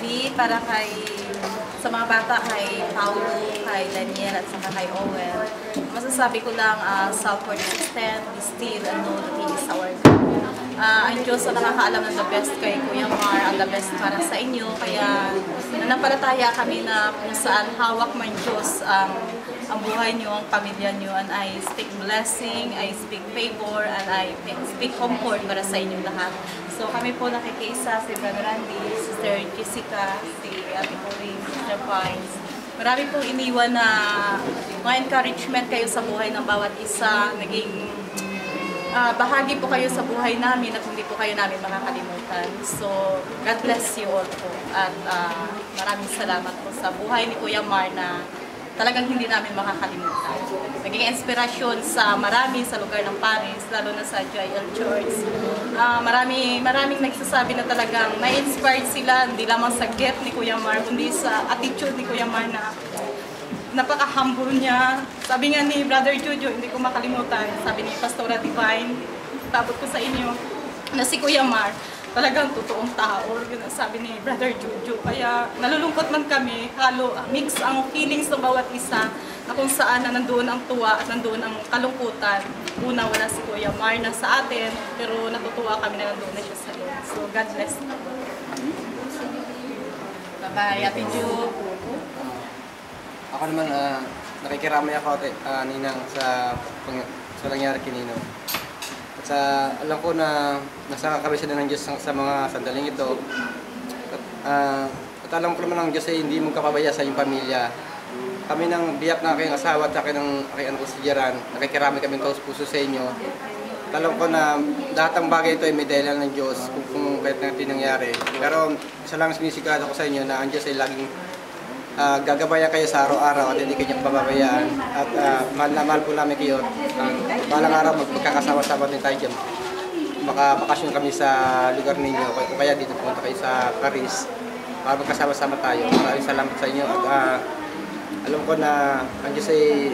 TV para sa mga bata, kay Paulo, kay Daniel, at saka kay Owen. Masasabi ko lang, support system, be still and know that He is our God. Ang Diyos ang nakakaalam ng the best kay Kuya Mar, ang the best para sa inyo. Kaya nanampalataya kami na kung saan hawak man Diyos ang buhay niyo, ang pamilya niyo, and I speak blessing, I speak favor, and I speak comfort para sa inyong lahat. So kami po nakikiisa, si Brother Randy, Sister Jessica, si Ate Pauline, Sister Pines. Marami pong iniwan na mga encouragement kayo sa buhay ng bawat isa. Naging bahagi po kayo sa buhay namin at hindi po kayo namin makakalimutan. So, God bless you all po. At maraming salamat po sa buhay ni Kuya Mar na talagang hindi namin makakalimutan. Naging inspirasyon sa marami sa lugar ng Paris, lalo na sa JL Church. Maraming nagsasabi na talagang na-inspired sila, hindi lamang sa gift ni Kuya Mar, kundi sa attitude ni Kuya Mar na napaka-humble niya. Sabi nga ni Brother Jojo, hindi ko makalimutan, sabi ni Pastora Divine, tabot ko sa inyo, na si Kuya Mar, talagang totoong tao. Yun ang sabi ni Brother Jojo. Kaya nalulungkot man kami, halo, mix ang feelings ng bawat isa, na kung saan na nandoon ang tuwa at nandoon ang kalungkutan. Una, wala si Kuya Mar na sa atin, pero natutuwa kami na nandoon na siya sa Lord. So, God bless. Bye-bye, Ate Jo. Ako naman, nakikiramay ako, Ninang, sa nangyari kay Ninong. At alam ko na nasa kabisa ng Diyos sa mga sandaling ito. At alam ko naman ang Diyos ay hindi magkapabaya sa iyong pamilya. Kami ng biyak na aking asawa at aking anak ko si Jeran, nakikiramay kami taos puso sa inyo. At alam ko na lahat ng bagay ito ay may dahilan ng Diyos kung kahit natin nangyari. Pero isa lang sinisigurado ko sa inyo na ang Diyos ay laging gagabayan kayo sa araw-araw at hindi kayo pababayaan. At mahal na mahal po namin kayo. Balang araw magkakasama-sama din tayo dyan. Makabakasyon kami sa lugar ninyo. Kaya dito pumunta kayo sa Paris para magkasama-sama tayo. Maraming salamat sa inyo. At alam ko na ang Diyos ay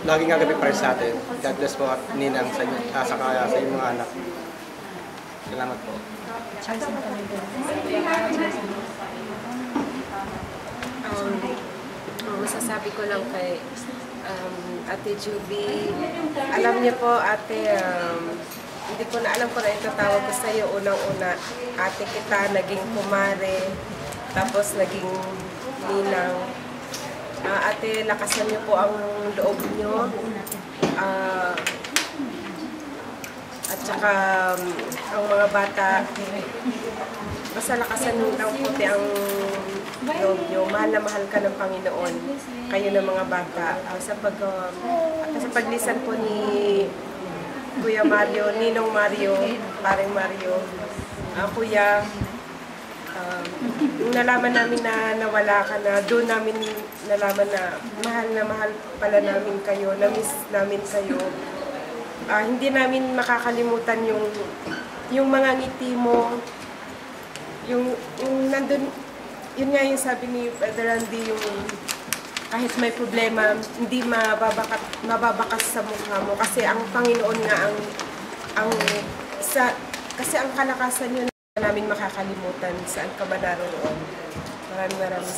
laging gagabi para sa atin. God bless po at Ninang sa inyo, sa inyong mga anak. Salamat po. Masasabi ko lang kay Ate Juby, alam niyo po ate, hindi ko na alam kung na itatawag ko sa iyo. Unang-una, ate kita, naging kumare, tapos naging ninang. Ate, lakasan niyo po ang loob niyo. At saka ang mga bata, basta lakasan lang puti ang loob nyo. Mahal na mahal ka ng Panginoon. Kayo ng mga bata. Sa paglisan po ni Kuya Mario, Ninong Mario, Paring Mario, Kuya, nung nalaman namin na nawala ka na, doon namin nalaman na mahal pala namin kayo, na-miss namin kayo. Hindi namin makakalimutan yung mga ngiti mo, yung nandun, yun nga yung sabi ni Brother Randy, yung kahit may problema, hindi mababakas sa mukha mo. Kasi ang Panginoon nga kasi ang kalakasan yun na namin makakalimutan saan ka ba naroon. Maraming salamat.